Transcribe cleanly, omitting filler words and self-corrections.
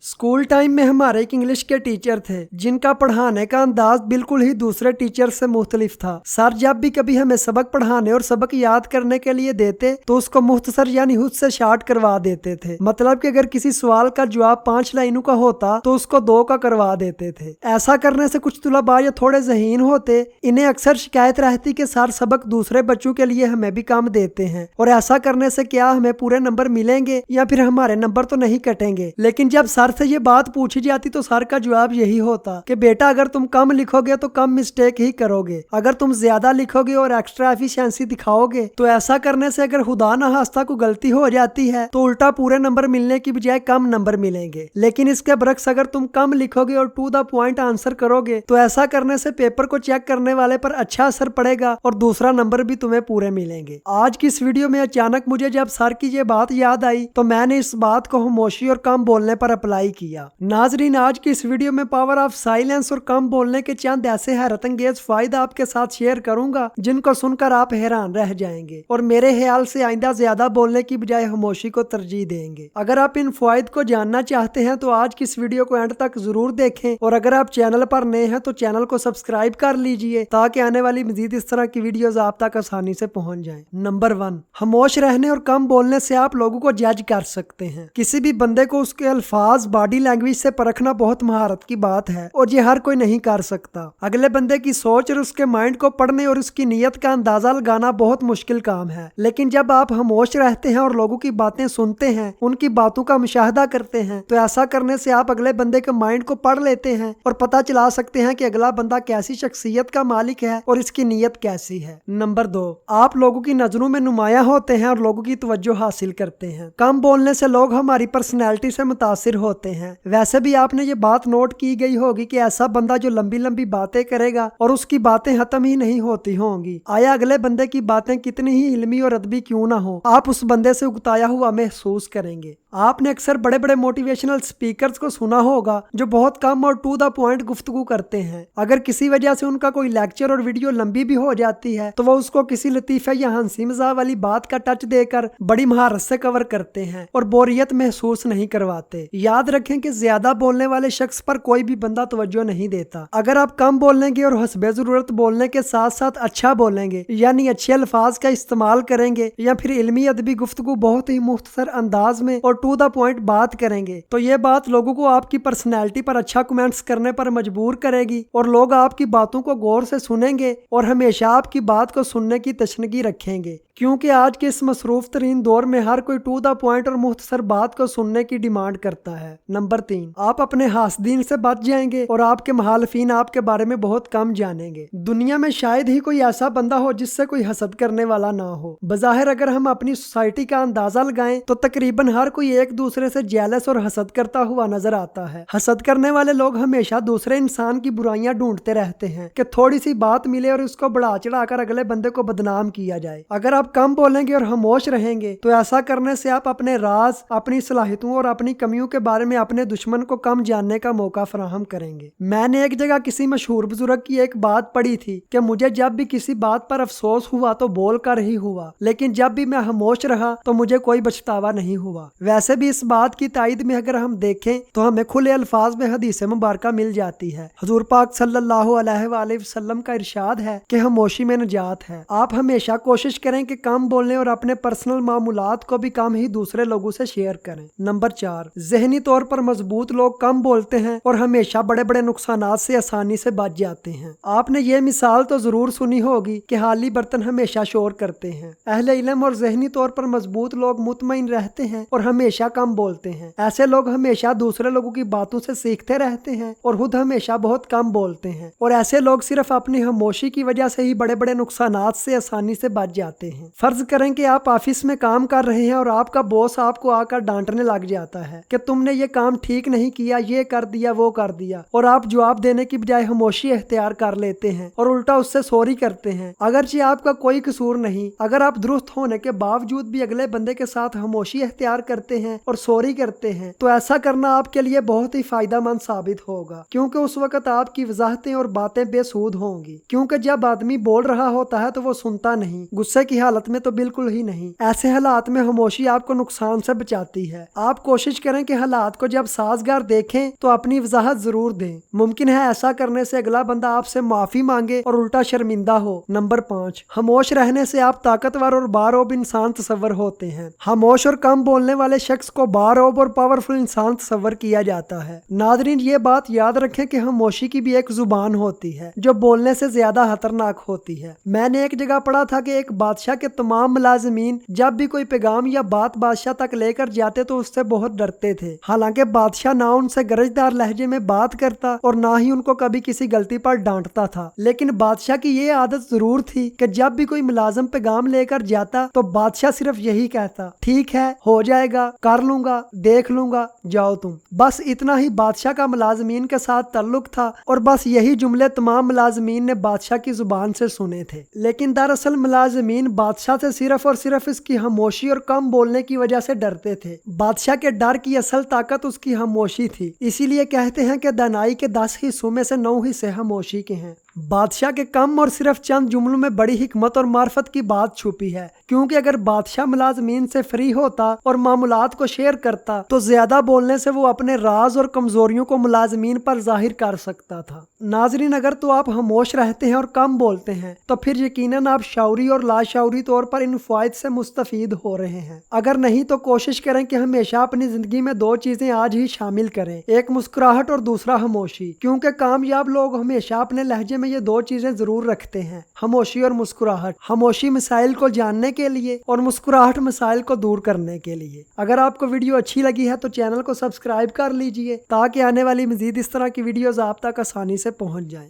School time में हमारे एक इंग्लिश के टीचर थे जिनका पढ़ाने का अंदाज बिल्कुल ही दूसरे टीचर से मुख्तलिफ था। सर जब भी कभी हमें सबक पढ़ाने और सबक याद करने के लिए देते तो उसको मुख्तसर यानी हुद से शार्ट करवा देते थे। मतलब कि अगर किसी सवाल का जवाब 5 लाइनों का होता तो उसको 2 का करवा देते थे। ऐसा करने से कुछ तुलबा या थोड़े ज़हीन होते, इन्हें अक्सर शिकायत रहती कि सर सबक दूसरे बच्चों के लिए हमें भी कम देते हैं और ऐसा करने से क्या हमें पूरे नंबर मिलेंगे या फिर हमारे नंबर तो नहीं कटेंगे। लेकिन जब सर से ये बात पूछी जाती तो सर का जवाब यही होता कि बेटा अगर तुम कम लिखोगे तो कम मिस्टेक ही करोगे, अगर तुम ज्यादा लिखोगे और एक्स्ट्रा एफिशिएंसी दिखाओगे तो ऐसा करने से अगर खुदा ना खास्ता को गलती हो जाती है तो उल्टा पूरे नंबर मिलने की बजाय कम नंबर मिलेंगे। लेकिन इसके बरक्स अगर तुम कम लिखोगे और टू द पॉइंट आंसर करोगे तो ऐसा करने से पेपर को चेक करने वाले पर अच्छा असर पड़ेगा और दूसरा नंबर भी तुम्हें पूरे मिलेंगे। आज की इस वीडियो में अचानक मुझे जब सर की ये बात याद आई तो मैंने इस बात को खामोशी और कम बोलने पर अप्लाई किया। नाजरीन, आज की इस वीडियो में पावर ऑफ साइलेंस और कम बोलने के चंद ऐसे हैरत अंगेज फायदा आपके साथ शेयर करूंगा जिनको सुनकर आप हैरान रह जाएंगे और मेरे ख्याल से आइंदा ज्यादा बोलने की बजाय खामोशी को तरजीह देंगे। अगर आप इन फायद को जानना चाहते हैं तो आज की इस वीडियो को एंड तक जरूर देखें और अगर आप चैनल पर नए हैं तो चैनल को सब्सक्राइब कर लीजिए ताकि आने वाली मजीद इस तरह की वीडियोस आप तक आसानी से पहुंच जाएं। नंबर 1, खामोश रहने और कम बोलने से आप लोगों को जज कर सकते हैं। किसी भी बंदे को उसके अल्फाज, बॉडी लैंग्वेज से परखना बहुत महारत की बात है और ये हर कोई नहीं कर सकता। अगले बंदे की सोच और उसके माइंड को पढ़ने और उसकी नीयत का अंदाजा लगाना बहुत मुश्किल काम है। लेकिन जब आप खामोश रहते हैं और लोगों की बातें सुनते हैं, उनकी बातों का मुशाहदा करते हैं तो ऐसा करने से आप अगले बंदे के माइंड को पढ़ लेते हैं और पता चला सकते हैं कि अगला बंदा कैसी शख्सियत का मालिक है और इसकी नीयत कैसी है। नंबर 2, आप लोगों की नजरों में नुमाया होते हैं और लोगों की तवज्जो हासिल करते हैं। कम बोलने से लोग हमारी पर्सनैलिटी से मुतासिर होते हैं। वैसे भी आपने ये बात नोट की गई होगी कि ऐसा बंदा जो लंबी लंबी बातें करेगा और उसकी बातें खत्म ही नहीं होती होंगी, आया अगले बंदे की बातें कितनी ही इल्मी और अदबी क्यों ना हो, आप उस बंदे से उकताया हुआ महसूस करेंगे। आपने अक्सर बड़े बड़े मोटिवेशनल स्पीकर्स को सुना होगा जो बहुत कम और टू द पॉइंट गुफ्तगू करते हैं। अगर किसी वजह से उनका कोई लेक्चर और वीडियो लंबी भी हो जाती है तो वो उसको किसी लतीफे या हंसी मजाक वाली बात का टच देकर बड़ी महारत से कवर करते हैं और बोरियत महसूस नहीं करवाते। याद रखें कि ज्यादा बोलने वाले शख्स पर कोई भी बंदा तवज्जो नहीं देता। अगर आप कम बोलेंगे और हस्बे जरूरत बोलने के साथ साथ अच्छा बोलेंगे यानी अच्छे अल्फाज का इस्तेमाल करेंगे या फिर इल्मी अदबी गुफ्तगू बहुत ही मुख्तसर अंदाज में और टू द पॉइंट बात करेंगे तो ये बात लोगों को आपकी पर्सनैलिटी पर अच्छा कमेंट्स करने पर मजबूर करेगी और लोग आपकी बातों को गौर से सुनेंगे और हमेशा आपकी बात को सुनने की तशनगी रखेंगे। क्योंकि आज के इस मसरूफ तरीन दौर में हर कोई टू द पॉइंट और मुख्तसर बात को सुनने की डिमांड करता है। नंबर 3, आप अपने हासदीन से बच जाएंगे और आपके मुखालिफिन आपके बारे में बहुत कम जानेंगे। दुनिया में शायद ही कोई ऐसा बंदा हो जिससे कोई हसद करने वाला ना हो। बज़ाहिर अगर हम अपनी सोसाइटी का अंदाजा लगाएं तो तकरीबन हर कोई एक दूसरे से जेलस और हसद करता हुआ नजर आता है। हसद करने वाले लोग हमेशा दूसरे इंसान की बुराइयां ढूंढते रहते हैं कि थोड़ी सी बात मिले और उसको बढ़ा चढ़ाकर अगले बंदे को बदनाम किया जाए। अगर आप कम बोलेंगे और खामोश रहेंगे तो ऐसा करने से आप अपने राज, अपनी सलाहियतों और अपनी कमियों के बारे में अपने दुश्मन को कम जानने का मौका फराहम करेंगे। मैंने एक जगह किसी मशहूर बुजुर्ग की एक बात पढ़ी थी कि मुझे जब भी किसी बात पर अफसोस हुआ तो बोल कर ही हुआ, लेकिन जब भी मैं खामोश रहा तो मुझे कोई पछतावा नहीं हुआ। वैसे भी इस बात की तायद में अगर हम देखें तो हमें खुले अल्फाज में हदीस मुबारका मिल जाती है। हुजूर पाक सल्लल्लाहु अलैहि वसल्लम का इरशाद है कि खामोशी में निजात है। आप हमेशा कोशिश करें कि कम बोलने और अपने पर्सनल मामूलात को भी कम ही दूसरे लोगों से शेयर करें। नंबर 4, ज़हनी तौर पर मजबूत लोग कम बोलते हैं और हमेशा बड़े बड़े नुकसानात से आसानी से बच जाते हैं। आपने ये मिसाल तो जरूर सुनी होगी कि खाली बर्तन हमेशा शोर करते हैं। अहले इल्म और ज़हनी तौर पर मजबूत लोग मुतमईन रहते हैं और हमेशा कम बोलते हैं। ऐसे लोग हमेशा दूसरे लोगों की बातों से सीखते रहते हैं और खुद हमेशा बहुत कम बोलते हैं और ऐसे लोग सिर्फ अपनी खामोशी की वजह से ही बड़े बड़े नुकसानात से आसानी से बच जाते हैं। फर्ज करें कि आप ऑफिस में काम कर रहे हैं और आपका बॉस आपको आकर डांटने लग जाता है कि तुमने ये काम ठीक नहीं किया, ये कर दिया, वो कर दिया, और आप जवाब देने की बजाय खामोशी इख्तियार कर लेते हैं और उल्टा उससे सॉरी करते हैं अगरचे आपका कोई कसूर नहीं। अगर आप दुरुस्त होने के बावजूद भी अगले बंदे के साथ खामोशी इख्तियार करते हैं और सॉरी करते हैं तो ऐसा करना आपके लिए बहुत ही फायदेमंद साबित होगा, क्योंकि उस वक्त आपकी वजाहतें और बातें बेसूद होंगी। क्योंकि जब आदमी बोल रहा होता है तो वो सुनता नहीं, गुस्से की हालत में तो बिल्कुल ही नहीं। ऐसे हालात में खामोशी आपको नुकसान से बचाती है। आप कोशिश करें कि हालात बात को जब साजगार देखें तो अपनी वजाहत जरूर दें। मुमकिन है ऐसा करने से अगला बंदा आपसे माफी मांगे और उल्टा शर्मिंदा हो। नंबर 5, खामोश रहने से आप ताकतवर और बारोब इंसान तस्वर होते हैं। खामोश और कम बोलने वाले शख्स को बारोब और पावरफुल इंसान तस्वर किया जाता है। नाज़रीन, ये बात याद रखें कि खामोशी की भी एक जुबान होती है जो बोलने से ज्यादा खतरनाक होती है। मैंने एक जगह पढ़ा था कि एक बादशाह के तमाम मुलाजिमीन जब भी कोई पैगाम या बात बादशाह तक लेकर जाते तो उससे बहुत डरते थे। हालांकि बादशाह ना उनसे गरजदार लहजे में बात करता और ना ही उनको कभी किसी गलती पर डांटता था, लेकिन बादशाह की ये आदत जरूर थी कि जब भी कोई मुलाजिम पैगाम लेकर जाता तो बादशाह सिर्फ यही कहता, ठीक है, हो जाएगा, कर लूंगा, देख लूंगा, जाओ तुम। बस इतना ही बादशाह का मुलाजिमीन के साथ ताल्लुक था और बस यही जुमले तमाम मुलाजिमीन ने बादशाह की जुबान से सुने थे। लेकिन दरअसल मुलाजिमीन बादशाह से सिर्फ और सिर्फ इसकी खामोशी और कम बोलने की वजह से डरते थे। बादशाह के डर की असल ताकत उसकी खामोशी थी। इसीलिए कहते हैं कि दानाई के 10 हिस्सों में से 9 हिस्से खामोशी के हैं। बादशाह के कम और सिर्फ चंद जुमलों में बड़ी हिकमत और मार्फत की बात छुपी है, क्योंकि अगर बादशाह मुलाजमीन से फ्री होता और मामूलात को शेयर करता तो ज्यादा बोलने से वो अपने राज और कमजोरियों को मुलाजमीन पर जाहिर कर सकता था। नाजरीन, अगर तो आप खामोश रहते हैं और कम बोलते हैं तो फिर यकीनन आप शाउरी और लाशाउरी तौर पर इन फायद से मुस्तफीद हो रहे हैं। अगर नहीं तो कोशिश करें कि हमेशा अपनी जिंदगी में 2 चीजें आज ही शामिल करें, एक मुस्कुराहट और दूसरा खामोशी, क्योंकि कामयाब लोग हमेशा अपने लहजे में ये 2 चीजें जरूर रखते हैं, खामोशी और मुस्कुराहट। खामोशी मसाइल को जानने के लिए और मुस्कुराहट मसाइल को दूर करने के लिए। अगर आपको वीडियो अच्छी लगी है तो चैनल को सब्सक्राइब कर लीजिए ताकि आने वाली मजीद इस तरह की वीडियोस आप तक आसानी से पहुंच जाएं।